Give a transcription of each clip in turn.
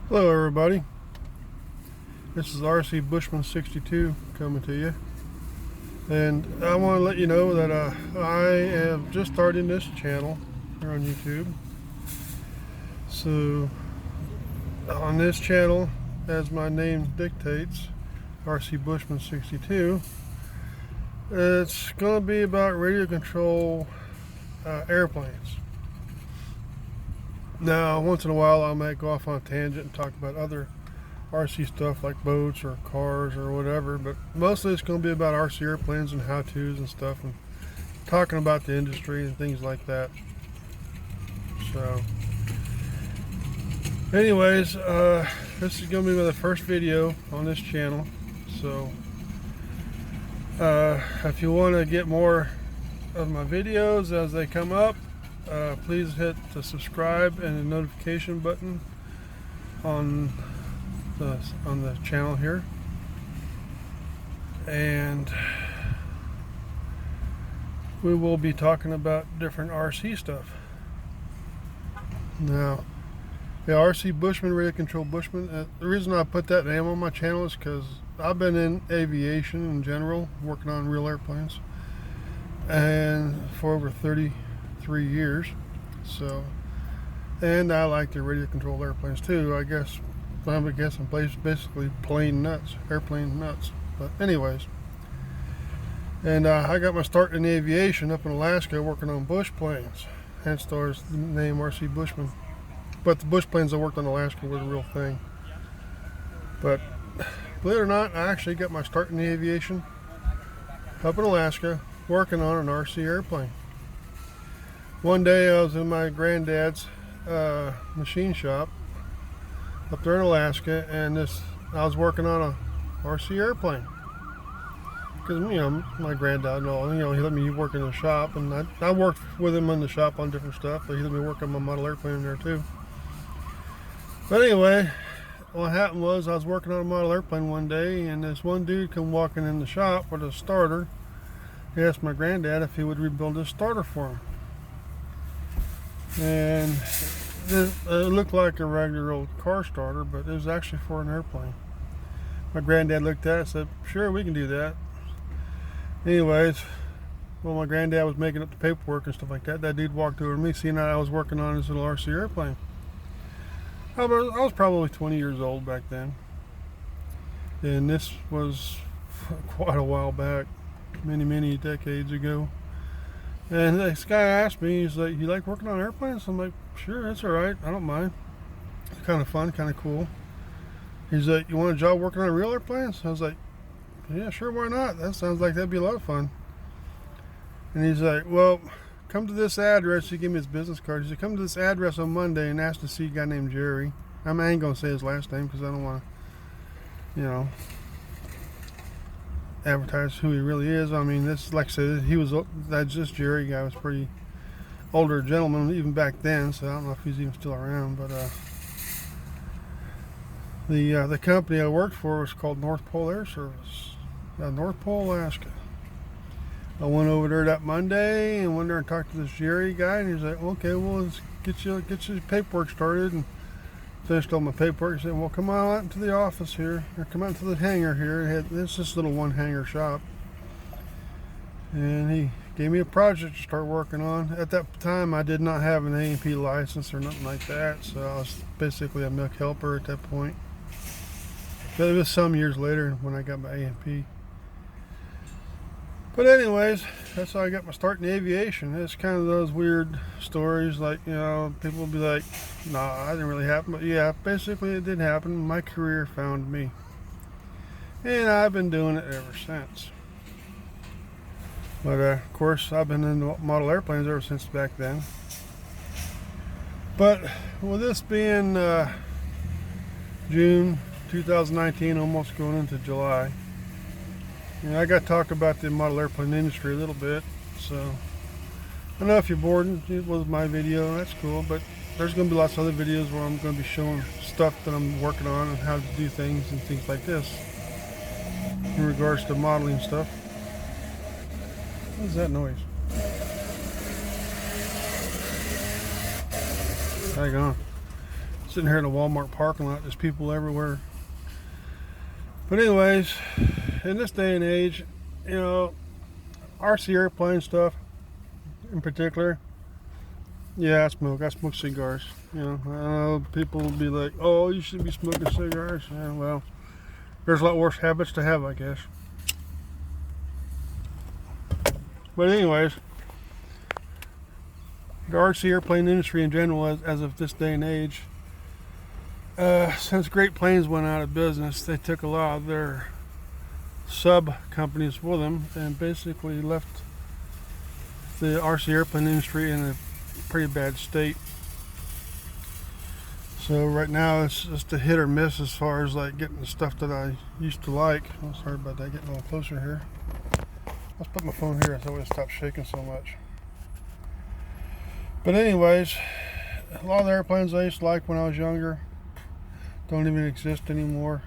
Hello everybody, this is RC Bushman 62 coming to you, and I want to let you know that I am just starting this channel here on YouTube. So on this channel, as my name dictates, RC Bushman 62, it's going to be about radio control airplanes. Now, once in a while, I might go off on a tangent and talk about other RC stuff like boats or cars or whatever, but mostly it's going to be about RC airplanes and how-tos and stuff, and talking about the industry and things like that. So, anyways, this is going to be the first video on this channel. So, if you want to get more of my videos as they come up, please hit the subscribe and the notification button on the channel here, and we will be talking about different RC stuff. Now, the RC Bushman, radio control Bushman, the reason I put that name on my channel is because I've been in aviation in general, working on real airplanes, and for over 33 years. So, and I like the radio controlled airplanes too. I guess I'm basically plain nuts, airplane nuts. But anyways, and I got my start in aviation up in Alaska working on bush planes, hence the name RC Bushman. But the bush planes I worked on in Alaska were the real thing. But believe it or not, I actually got my start in the aviation up in Alaska working on an RC airplane. One day I was in my granddad's machine shop up there in Alaska, and I was working on a RC airplane because, you know, my granddad and all, you know, he let me work in the shop, and I worked with him in the shop on different stuff, but he let me work on my model airplane in there too. But anyway, what happened was I was working on a model airplane one day, and this one dude come walking in the shop with a starter. He asked my granddad if he would rebuild his starter for him. And it looked like a regular old car starter, but it was actually for an airplane. My granddad looked at it and said, "Sure, we can do that." Anyways, while my granddad was making up the paperwork and stuff like that, that dude walked over to me, seeing that I was working on this little RC airplane. I was probably 20 years old back then, and this was quite a while back, many decades ago. And this guy asked me, he's like, "You like working on airplanes?" I'm like, "Sure, that's all right. I don't mind. It's kind of fun, kind of cool." He's like, "You want a job working on real airplanes?" I was like, "Yeah, sure, why not? That sounds like that'd be a lot of fun." And he's like, "Well, come to this address." He gave me his business card. He said, "Come to this address on Monday and ask to see a guy named Jerry." I ain't going to say his last name because I don't want to, you know, advertise who he really is. I mean, this, like I said, this Jerry guy was pretty older gentleman even back then, so I don't know if he's even still around. But the company I worked for was called North Pole Air Service, North Pole, Alaska. I went over there that Monday and went there and talked to this Jerry guy, and he's like, "Okay, well, let's get your paperwork started." And finished all my paperwork. He said, "Well, come on out into the office here, or come out into the hangar here." It's this little one hangar shop, and he gave me a project to start working on. At that time, I did not have an A&P license or nothing like that, so I was basically a milk helper at that point. But it was some years later when I got my A&P. But anyways, that's how I got my start in aviation. It's kind of those weird stories, like, you know, people will be like, "Nah, that didn't really happen." But yeah, basically it did happen. My career found me, and I've been doing it ever since. But of course, I've been in model airplanes ever since back then. But with this being June 2019, almost going into July, you know, I got to talk about the model airplane industry a little bit. So I know if you're bored with my video, that's cool, but there's going to be lots of other videos where I'm going to be showing stuff that I'm working on and how to do things and things like this in regards to modeling stuff. What is that noise? Hang on. Sitting here in a Walmart parking lot, there's people everywhere. But anyways, in this day and age, you know, RC airplane stuff in particular, yeah, I smoke cigars. You know, I know people will be like, oh, you should be smoking cigars. Yeah, well, there's a lot worse habits to have, I guess. But anyways, the RC airplane industry in general, as of this day and age, since Great Plains went out of business, they took a lot of their sub companies with them and basically left the RC airplane industry in a pretty bad state. So right now it's just a hit or miss as far as like getting the stuff that I used to like. Oh, sorry about that, getting a little closer here. Let's put my phone here so it stops shaking so much. But anyways, a lot of the airplanes I used to like when I was younger don't even exist anymore.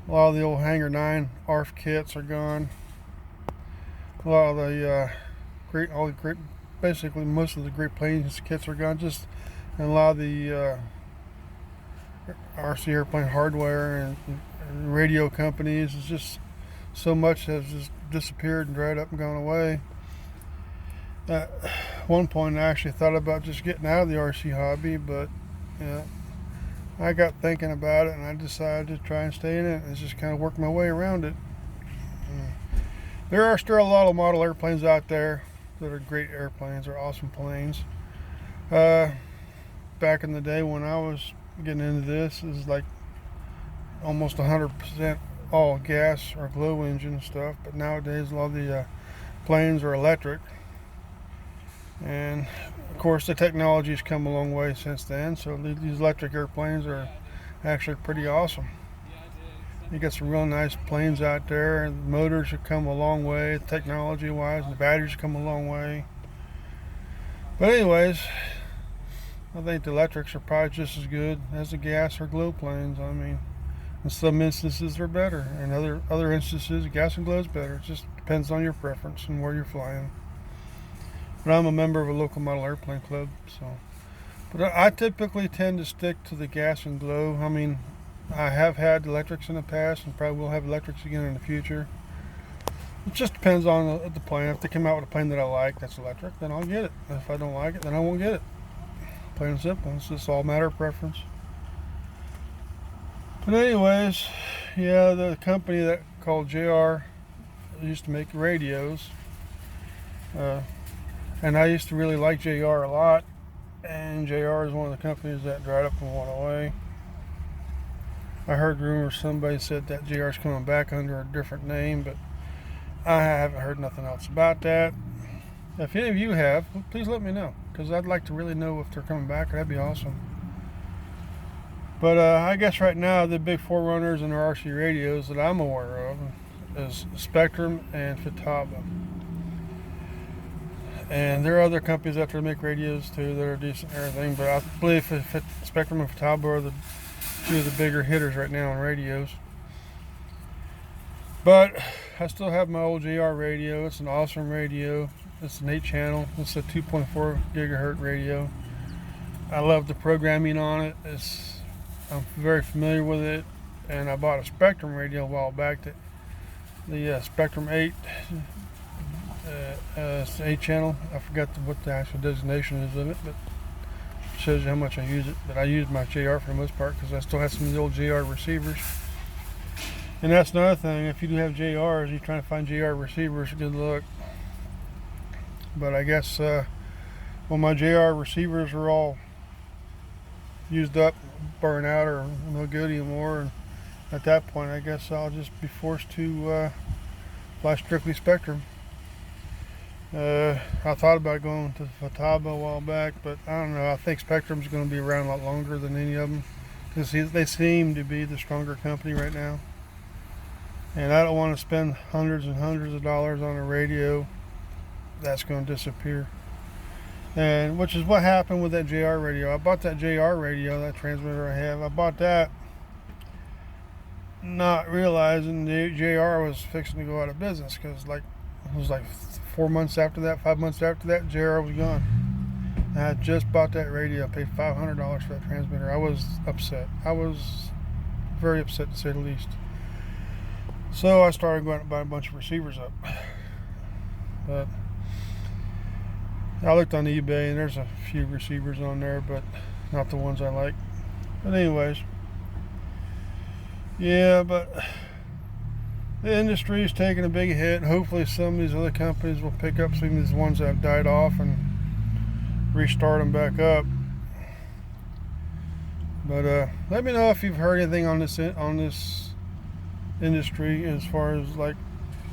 A lot of the old Hangar 9 ARF kits are gone. A lot of the basically most of the Great Plains kits are gone. And a lot of the RC airplane hardware and radio companies. It's just so much has just disappeared and dried up and gone away. At one point I actually thought about just getting out of the RC hobby, but yeah, I got thinking about it and I decided to try and stay in it and just kind of work my way around it. There are still a lot of model airplanes out there that are great airplanes, are awesome planes. Back in the day when I was getting into this, it was like almost 100% all gas or glow engine stuff, but nowadays a lot of the planes are electric, and of course the technology has come a long way since then, so these electric airplanes are actually pretty awesome. You got some real nice planes out there, and the motors have come a long way technology wise, and the batteries have come a long way. But anyways, I think the electrics are probably just as good as the gas or glow planes. I mean, in some instances they're better, and other instances gas and glow is better. It just depends on your preference and where you're flying. But I'm a member of a local model airplane club, so. But I typically tend to stick to the gas and glow. I mean, I have had electrics in the past and probably will have electrics again in the future. It just depends on the plane. If they come out with a plane that I like that's electric, then I'll get it. If I don't like it, then I won't get it. Plain and simple. It's just all a matter of preference. But anyways, yeah, the company that called JR used to make radios. And I used to really like JR a lot. And JR is one of the companies that dried up and went away. I heard rumors somebody said that JR is coming back under a different name, but I haven't heard nothing else about that. If any of you have, please let me know, because I'd like to really know if they're coming back. That'd be awesome. But I guess right now the big forerunners in the RC radios that I'm aware of is Spectrum and Futaba. And there are other companies out there that make radios too that are decent and everything, but I believe Spectrum and Futaba are the two of the bigger hitters right now on radios. But I still have my old JR radio. It's an awesome radio. It's an 8-channel. It's a 2.4 gigahertz radio. I love the programming on it. I'm very familiar with it, and I bought a Spectrum radio a while back. The Spectrum 8. It's an 8-channel. I forgot what the actual designation is of it, but it shows you how much I use it. But I use my JR for the most part because I still have some of the old JR receivers. And that's another thing. If you do have JRs, you're trying to find JR receivers, good luck. But I guess when my JR receivers are all used up, burn out, or no good anymore, and at that point I guess I'll just be forced to fly strictly Spectrum. I thought about going to Futaba a while back, but I don't know. I think Spectrum's going to be around a lot longer than any of them because they seem to be the stronger company right now. And I don't want to spend hundreds and hundreds of dollars on a radio that's going to disappear. And which is what happened with that JR radio. I bought that JR radio, that transmitter I have. I bought that not realizing the JR was fixing to go out of business because it was like 4 months after that, 5 months after that, JR was gone. I had just bought that radio. I paid $500 for that transmitter. I was upset. I was very upset, to say the least. So I started going to buy a bunch of receivers up. But I looked on eBay and there's a few receivers on there, but not the ones I like. But anyways, yeah, but the industry is taking a big hit. Hopefully some of these other companies will pick up some of these ones that have died off and restart them back up. But let me know if you've heard anything on this industry, as far as like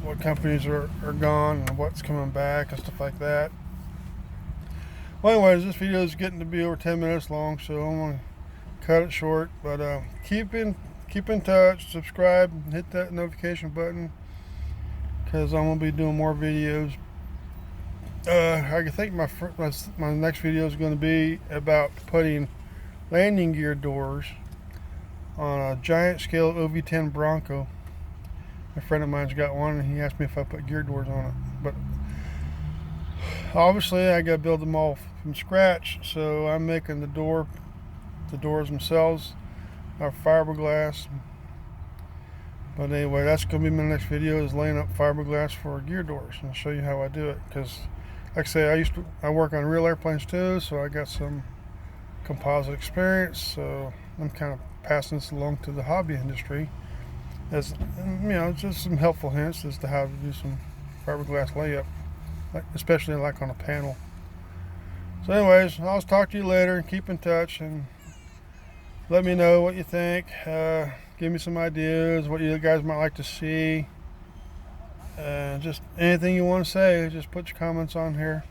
what companies are gone and what's coming back and stuff like that. Well, anyways, this video is getting to be over 10 minutes long, so I'm going to cut it short. But keep in touch, subscribe, and hit that notification button, because I'm going to be doing more videos. I think my next video is going to be about putting landing gear doors on a giant scale OV10 Bronco. A friend of mine's got one, and he asked me if I put gear doors on it. But obviously I got to build them all from scratch, so I'm making the doors themselves are fiberglass. But anyway, that's going to be my next video, is laying up fiberglass for gear doors, and I'll show you how I do it. Because like I say, I work on real airplanes too, so I got some composite experience, so I'm kind of passing this along to the hobby industry, as you know, just some helpful hints as to how to do some fiberglass layup, especially like on a panel. So anyways, I'll talk to you later, and keep in touch and let me know what you think. Give me some ideas, what you guys might like to see. Just anything you want to say, just put your comments on here,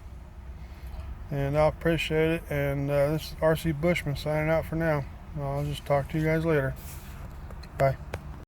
and I'll appreciate it. And this is RC Bushman signing out for now. I'll just talk to you guys later. Bye.